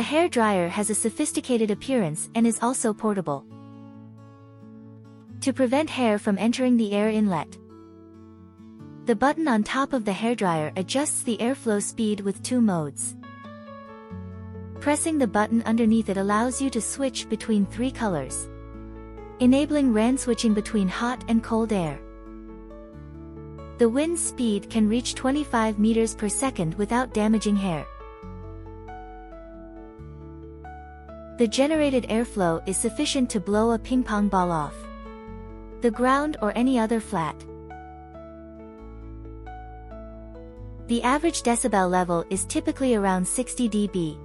The hair dryer has a sophisticated appearance and is also portable. To prevent hair from entering the air inlet, the button on top of the hairdryer adjusts the airflow speed with 2 modes. Pressing the button underneath it allows you to switch between 3 colors, enabling RAN switching between hot and cold air. The wind speed can reach 25 meters per second without damaging hair. The generated airflow is sufficient to blow a ping pong ball off the ground or any other flat. The average decibel level is typically around 60 dB.